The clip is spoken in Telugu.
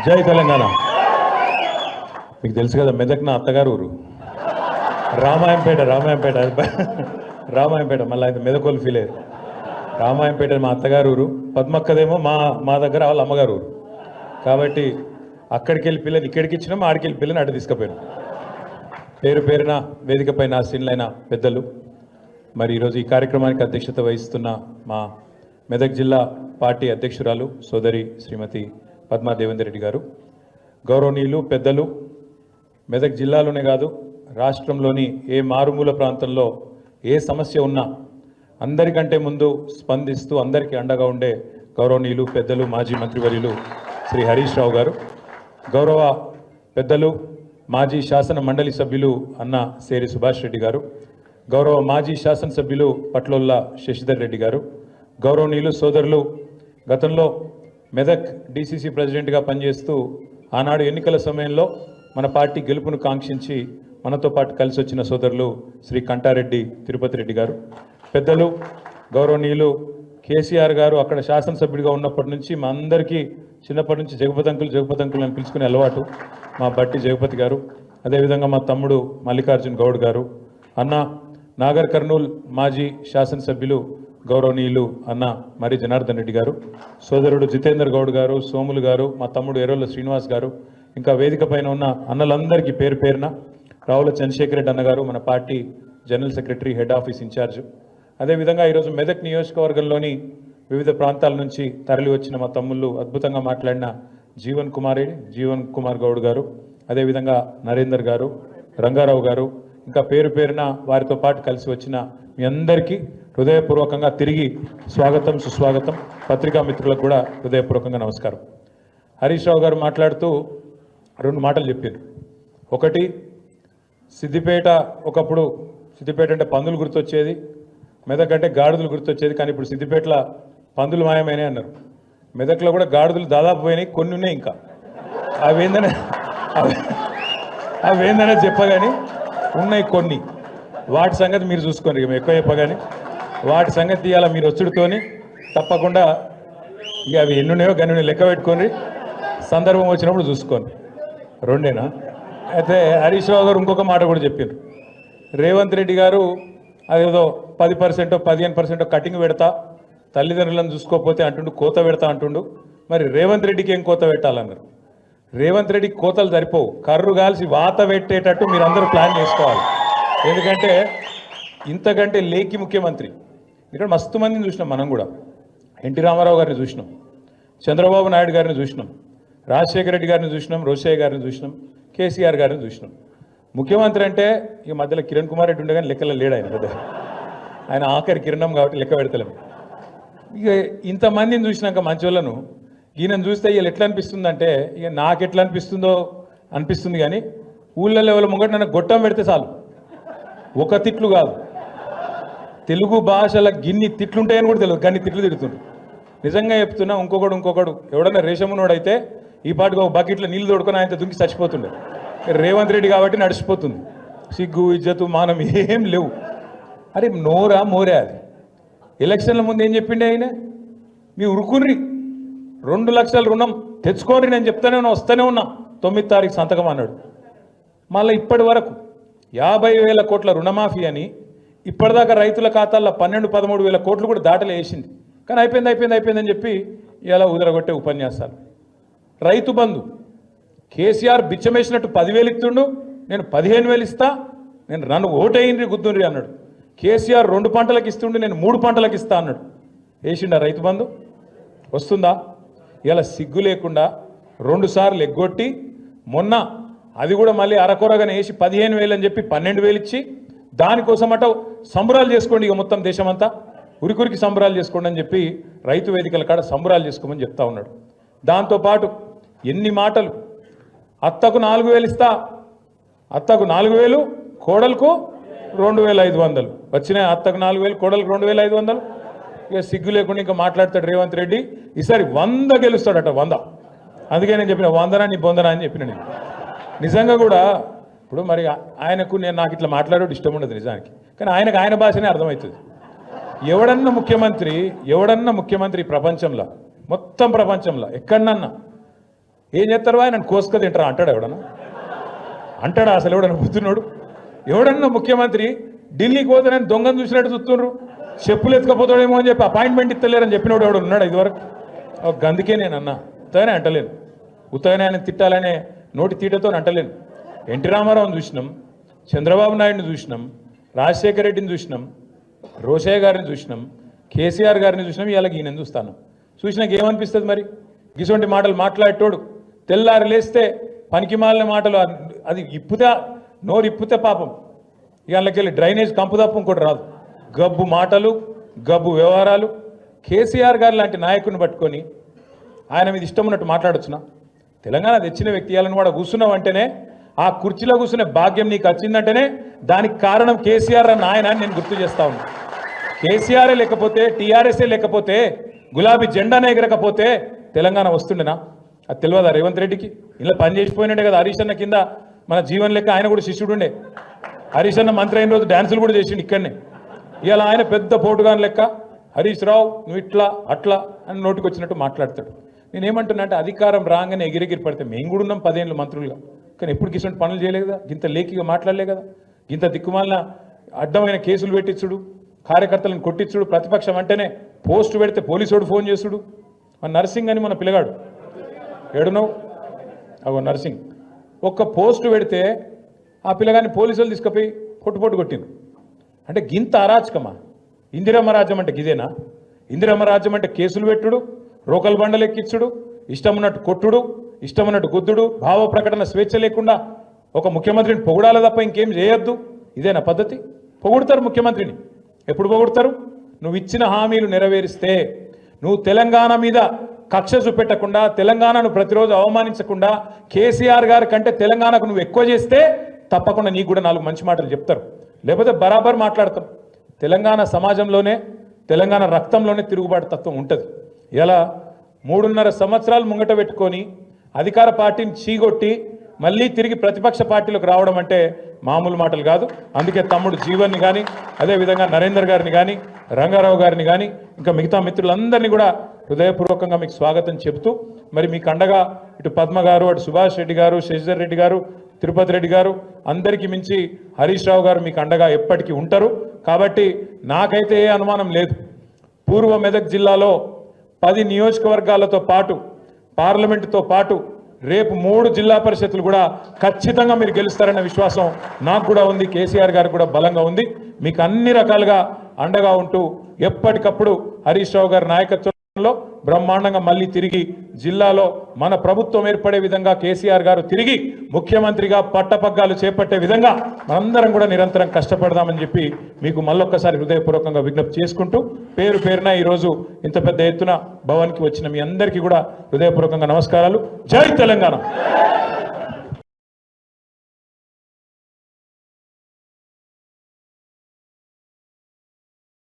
జై తెలంగాణ. మీకు తెలుసు కదా, మెదక్ నా అత్తగారు ఊరు. రామాయంపేట మళ్ళీ ఆయన మెదకోలు ఫీల్ అయ్యారు. రామాయంపేట మా అత్తగారు ఊరు, పద్మక్కదేమో మా దగ్గర వాళ్ళ అమ్మగారు ఊరు. కాబట్టి అక్కడికి వెళ్ళి పిల్లని ఇక్కడికి ఇచ్చినాము, ఆడికి వెళ్ళి పిల్లని అటు తీసుకుపోయాను. పేరున వేదికపై ఆసీనులైన పెద్దలు, మరి ఈరోజు ఈ కార్యక్రమానికి అధ్యక్షత వహిస్తున్న మా మెదక్ జిల్లా పార్టీ అధ్యక్షురాలు సోదరి శ్రీమతి పద్మా దేవేందర్ రెడ్డి గారు, గౌరవనీయులు పెద్దలు, మెదక్ జిల్లాలోనే కాదు రాష్ట్రంలోని ఏ మారుమూల ప్రాంతంలో ఏ సమస్య ఉన్నా అందరికంటే ముందు స్పందిస్తూ అందరికీ అండగా ఉండే గౌరవనీయులు పెద్దలు మాజీ మంత్రివర్యులు శ్రీ హరీష్ రావు గారు, గౌరవ పెద్దలు మాజీ శాసన మండలి సభ్యులు అన్న సేరి సుభాష్ రెడ్డి గారు, గౌరవ మాజీ శాసనసభ్యులు పట్లొల్ల శశిధర్ రెడ్డి గారు, గౌరవనీయులు సోదరులు, గతంలో మెదక్ డిసిసి ప్రెసిడెంట్గా పనిచేస్తూ ఆనాడు ఎన్నికల సమయంలో మన పార్టీ గెలుపును కాంక్షించి మనతో పాటు కలిసి వచ్చిన సోదరులు శ్రీ కంటారెడ్డి తిరుపతి రెడ్డి గారు, పెద్దలు గౌరవనీయులు కేసీఆర్ గారు అక్కడ శాసనసభ్యుడిగా ఉన్నప్పటి నుంచి మా అందరికీ చిన్నప్పటి నుంచి జగపతి అంకుల్ అని పిలుచుకునే అలవాటు మా బట్టి జగపతి గారు, అదేవిధంగా మా తమ్ముడు మల్లికార్జున్ గౌడ్ గారు, అన్న నాగర్ కర్నూల్ మాజీ శాసనసభ్యులు గౌరవనీయులు అన్న మరి జనార్దన్ రెడ్డి గారు, సోదరుడు జితేందర్ గౌడ్ గారు, సోములు గారు, మా తమ్ముడు ఎర్రోళ్ళ శ్రీనివాస్ గారు, ఇంకా వేదిక పైన ఉన్న అన్నలందరికీ పేరున రావుల చంద్రశేఖర్ రెడ్డి అన్నగారు, మన పార్టీ general secretary head office in-charge, అదేవిధంగా ఈరోజు మెదక్ నియోజకవర్గంలోని వివిధ ప్రాంతాల నుంచి తరలి వచ్చిన మా తమ్ముళ్ళు, అద్భుతంగా మాట్లాడిన జీవన్ కుమార్ గౌడ్ గారు, అదేవిధంగా నరేందర్ గారు, రంగారావు గారు, ఇంకా పేరున వారితో పాటు కలిసి వచ్చిన మీ అందరికీ హృదయపూర్వకంగా తిరిగి స్వాగతం సుస్వాగతం. పత్రికా మిత్రులకు కూడా హృదయపూర్వకంగా నమస్కారం. హరీష్ రావు గారు మాట్లాడుతూ 2 మాటలు చెప్పారు. ఒకటి, సిద్దిపేట ఒకప్పుడు సిద్దిపేట అంటే పందులు గుర్తొచ్చేది, మెదక్ అంటే గాడిదలు గుర్తొచ్చేది, కానీ ఇప్పుడు సిద్దిపేటలో పందులు మాయమైనాయి అన్నారు. మెదక్లో కూడా గాడిదలు దాదాపు పోయినాయి, కొన్ని ఉన్నాయి ఇంకా. అవేందనే చెప్పగాని ఉన్నాయి కొన్ని, వాటి సంగతి మీరు చూసుకోండి. ఇక ఎక్కువ చెప్పగాని వాటి సంగతి ఇవాళ మీరు వచ్చుడుతోని తప్పకుండా ఇక అవి ఎన్నున్నాయో గన్ని లెక్క పెట్టుకొని సందర్భం వచ్చినప్పుడు చూసుకోండి. 2ఏనా? అయితే హరీష్ రావు గారు ఇంకొక మాట కూడా చెప్పారు. రేవంత్ రెడ్డి గారు అదేదో 10% 15% కటింగ్ పెడతా, తల్లిదండ్రులను చూసుకోకపోతే అంటుండు, కోత పెడతా అంటుండు. మరి రేవంత్ రెడ్డికి ఏం కోత పెట్టాలన్నారు? రేవంత్ రెడ్డికి కోతలు సరిపోవు, కర్రు కాల్సి వాత పెట్టేటట్టు మీరు అందరూ ప్లాన్ చేసుకోవాలి. ఎందుకంటే ఇంతకంటే లేకి ముఖ్యమంత్రి ఇక్కడ మస్తు మందిని చూసినాం. మనం కూడా ఎన్టీ రామారావు గారిని చూసినాం, చంద్రబాబు నాయుడు గారిని చూసినాం, రాజశేఖర రెడ్డి గారిని చూసినాం, రోషయ్య గారిని చూసినాం, కేసీఆర్ గారిని చూసినాం. ముఖ్యమంత్రి అంటే ఇక మధ్యలో కిరణ్ కుమార్ రెడ్డి ఉండే కానీ లెక్కలో లేడు ఆయన కదా, ఆయన ఆఖరి కిరణం కాబట్టి లెక్క పెడతలేము. ఇక ఇంతమందిని చూసినాక మంచోళ్ళను ఈయనను చూస్తే వీళ్ళు ఎట్లా అనిపిస్తుందంటే, ఇక నాకు ఎట్లా అనిపిస్తుంది కానీ ఊళ్ళో ఎవరి ముంగట నన్ను గొట్టం పెడితే చాలు, ఒక తిట్లు కాదు, తెలుగు భాషల గిన్ని తిట్లుంటాయని కూడా తెలియదు, గన్ని తిట్లు తిడుతుండ్రు. నిజంగా చెప్తున్నా, ఇంకొకడు ఎవడన్నా రేషమునోడైతే ఈ పాటికి ఒక బకెట్లో నీళ్ళు తోడుకొని ఆయన దుంకి చచ్చిపోతుండే. రేవంత్ రెడ్డి కాబట్టి నడిచిపోతుంది. సిగ్గు ఇజ్జతు మానం ఏం లేవు. అరే నోరా మోరే అది. ఎలక్షన్ల ముందు ఏం చెప్పిండే ఆయన? మీ ఉరుకుర్రి 2 లక్షల రుణం తెచ్చుకోండి, నేను చెప్తానే ఉన్నా, వస్తూనే ఉన్నా, 9వ తారీఖు సంతకం అన్నాడు. మళ్ళీ ఇప్పటి వరకు 50,000 కోట్ల రుణమాఫీ అని ఇప్పటిదాకా రైతుల ఖాతాల్లో 12-13 వేల కోట్లు కూడా దాటలే వేసింది. కానీ అయిపోయిందని చెప్పి ఇలా ఉదరగొట్టే ఉపన్యాసాలు. రైతు బంధు కేసీఆర్ బిచ్చమేసినట్టు 10,000 ఇస్తుండు, నేను 15,000 ఇస్తా, నేను నన్ను ఓటేయండి గుద్దుండ్రి అన్నాడు. కేసీఆర్ 2 పంటలకు ఇస్తుండే, నేను 3 పంటలకు ఇస్తా అన్నాడు. వేసిండా రైతు బంధు? వస్తుందా? ఇలా సిగ్గు లేకుండా 2 సార్లు ఎగ్గొట్టి మొన్న అది కూడా మళ్ళీ అరకొరగానే వేసి 15,000 అని చెప్పి 12,000 ఇచ్చి దానికోసమట సంబరాలు చేసుకోండి, ఇక మొత్తం దేశమంతా ఉరికి సంబరాలు చేసుకోండి అని చెప్పి రైతు వేదికల కాడ సంబరాలు చేసుకోమని చెప్తా ఉన్నాడు. దాంతోపాటు ఎన్ని మాటలు! అత్తకు 4,000 ఇస్తా, అత్తకు 4,000, కోడలకు 2,500 వచ్చినాయి. అత్తకు 4,000, కోడలకు 2,500. ఇక సిగ్గు లేకుండా ఇంకా మాట్లాడతాడు రేవంత్ రెడ్డి. ఈసారి 100 గెలుస్తాడట, 100. అందుకే నేను చెప్పిన 100 నీ బొందనా అని చెప్పిన. నేను నిజంగా కూడా ఇప్పుడు మరి ఆయనకు నాకు ఇట్లా మాట్లాడేది ఇష్టం ఉండదు నిజానికి, కానీ ఆయనకు ఆయన భాషనే అర్థమవుతుంది. ఎవడన్నా ముఖ్యమంత్రి ప్రపంచంలో, మొత్తం ప్రపంచంలో ఎక్కడన్నా ఏం చేస్తారు ఆయన కోసుక తింటారా అంటాడు ఎవడన్నా? అంటాడా అసలు ఎవడన్నా పుత్తున్నాడు? ఎవడన్నా ముఖ్యమంత్రి ఢిల్లీకి పోతానని దొంగను చూసినట్టు చూస్తున్నారు, చెప్పులు ఎత్తుకపోతాడేమో అని చెప్పి అపాయింట్మెంట్ ఇస్తలేరని చెప్పినోడు ఎవడు ఉన్నాడు ఇదివరకు? అందుకే నేను అన్నా, ఉత్తగానే అంటలేను, ఉత్తగానే ఆయన తిట్టాలనే నోటి తీటతో అంటలేను. ఎన్టీ రామారావుని చూసినాం, చంద్రబాబు నాయుడిని చూసినాం, రాజశేఖర రెడ్డిని చూసినాం, రోషయ్య గారిని చూసినాం, కేసీఆర్ గారిని చూసినాం, ఇవాళ ఈయన చూస్తాను. చూసినాక ఏమనిపిస్తుంది మరి? గిసొంటి మాటలు మాట్లాడేటోడు తెల్లారి లేస్తే పనికి మాలిన మాటలు, అది ఇప్పుతే నోరు ఇప్పుతే పాపం ఇళ్ళకెళ్ళి డ్రైనేజ్ కంపు తప్ప ఇంకోటి రాదు. గబ్బు మాటలు, గబ్బు వ్యవహారాలు. కేసీఆర్ గారు లాంటి నాయకుడిని పట్టుకొని ఆయన మీద ఇష్టం ఉన్నట్టు మాట్లాడొచ్చునా? తెలంగాణ తెచ్చిన వ్యక్తి ఇవ్వాలని వాడు కూర్చున్నావు అంటేనే, ఆ కుర్చీలో కూర్చునే భాగ్యం నీకు వచ్చిందంటేనే దానికి కారణం కేసీఆర్ అన్న ఆయన అని నేను గుర్తు చేస్తా ఉన్నా. కేసీఆరే లేకపోతే, టీఆర్ఎస్ఏ లేకపోతే, గులాబీ జెండానే ఎగరకపోతే తెలంగాణ వస్తుండేనా? అది తెలియదా రేవంత్ రెడ్డికి? ఇలా పని చేసిపోయినాడే కదా హరీష్ అన్న కింద మన జీవన్ లెక్క ఆయన కూడా శిష్యుడుండే. హరీష్ అన్న మంత్రి అయిన రోజు డ్యాన్సులు కూడా చేసిండు ఇక్కడనే. ఇవాళ ఆయన పెద్ద పోటుగాని లెక్క హరీష్ రావు నువ్వు ఇట్లా అట్లా అని నోటికి వచ్చినట్టు మాట్లాడతాడు. నేనేమంటున్నా అంటే అధికారం రాగానే ఎగిరెగిరి పడితే మేము కూడా ఉన్నాం 10 ఏళ్ళు మంత్రులుగా, కానీ ఎప్పుడు కిషన్ పనులు చేయలేదు కదా, ఇంత లేఖిగా మాట్లాడలే కదా. ఇంత దిక్కుమాలిన అడ్డమైన కేసులు పెట్టించుడు, కార్యకర్తలను కొట్టించుడు, ప్రతిపక్షం అంటేనే పోస్టు పెడితే పోలీసోడు ఫోన్ చేసుడు. మన నర్సింగ్ అని మన పిల్లగాడు ఏడునవు అగో నర్సింగ్ ఒక్క పోస్టు పెడితే ఆ పిల్లగాన్ని పోలీసులు తీసుకుపోయి పొట్టు కొట్టింది. అంటే గింత అరాచకమా? ఇందిరమ్మ రాజ్యం అంటే గిదేనా? ఇందిరమ్మ రాజ్యం అంటే కేసులు పెట్టుడు, రోకల్ బండలు ఎక్కించుడు, ఇష్టం ఉన్నట్టు కొట్టుడు, ఇష్టం ఉన్నట్టు గుద్దుడు, భావ ప్రకటన స్వేచ్ఛ లేకుండా ఒక ముఖ్యమంత్రిని పొగడాలి తప్ప ఇంకేం చేయొద్దు. ఇదేనా పద్ధతి? పొగుడతారు ముఖ్యమంత్రిని. ఎప్పుడు పొగుడతారు? నువ్వు ఇచ్చిన హామీలు నెరవేరిస్తే, నువ్వు తెలంగాణ మీద కక్ష చూపెట్టకుండా, తెలంగాణను ప్రతిరోజు అవమానించకుండా, కేసీఆర్ గారి కంటే తెలంగాణకు నువ్వు ఎక్కువ చేస్తే తప్పకుండా నీకు కూడా 4 మంచి మాటలు చెప్తారు. లేకపోతే బరాబర్ మాట్లాడతారు. తెలంగాణ సమాజంలోనే, తెలంగాణ రక్తంలోనే తిరుగుబాటు తత్వం ఉంటుంది. ఇలా 3.5 సంవత్సరాలు ముంగట పెట్టుకొని అధికార పార్టీని చీగొట్టి మళ్ళీ తిరిగి ప్రతిపక్ష పార్టీలకు రావడం అంటే మామూలు మాటలు కాదు. అందుకే తమ్ముడు జీవన్ని కానీ, అదేవిధంగా నరేందర్ గారిని కానీ, రంగారావు గారిని కానీ, ఇంకా మిగతా మిత్రులందరినీ కూడా హృదయపూర్వకంగా మీకు స్వాగతం చెబుతూ, మరి మీకు అండగా ఇటు పద్మ గారు, అటు సుభాష్ రెడ్డి గారు, శశిధర్ రెడ్డి గారు, తిరుపతి రెడ్డి గారు, అందరికీ మించి హరీష్ రావు గారు మీకు అండగా ఎప్పటికీ ఉంటారు. కాబట్టి నాకైతే ఏ అనుమానం లేదు, పూర్వ మెదక్ జిల్లాలో 10 నియోజకవర్గాలతో పాటు, పార్లమెంటుతో పాటు రేపు 3 జిల్లా పరిషత్తులు కూడా ఖచ్చితంగా మీరు గెలుస్తారన్న విశ్వాసం నాకు కూడా ఉంది, కేసీఆర్ గారికి కూడా బలంగా ఉంది. మీకు అన్ని రకాలుగా అండగా ఉంటూ ఎప్పటికప్పుడు హరీష్ రావు గారి నాయకత్వంలో బ్రహ్మాండంగా మళ్ళీ తిరిగి జిల్లాలో మన ప్రభుత్వం ఏర్పడే విధంగా కేసీఆర్ గారు తిరిగి ముఖ్యమంత్రిగా పట్టపగ్గాలు చేపట్టే విధంగా మనందరం కూడా నిరంతరం కష్టపడదామని చెప్పి మీకు మళ్ళొక్కసారి హృదయపూర్వకంగా విజ్ఞప్తి చేసుకుంటూ, పేరు పేరున ఈరోజు ఇంత పెద్ద ఎత్తున భవన్కి వచ్చిన మీ అందరికీ కూడా హృదయపూర్వకంగా నమస్కారాలు. జై తెలంగాణ.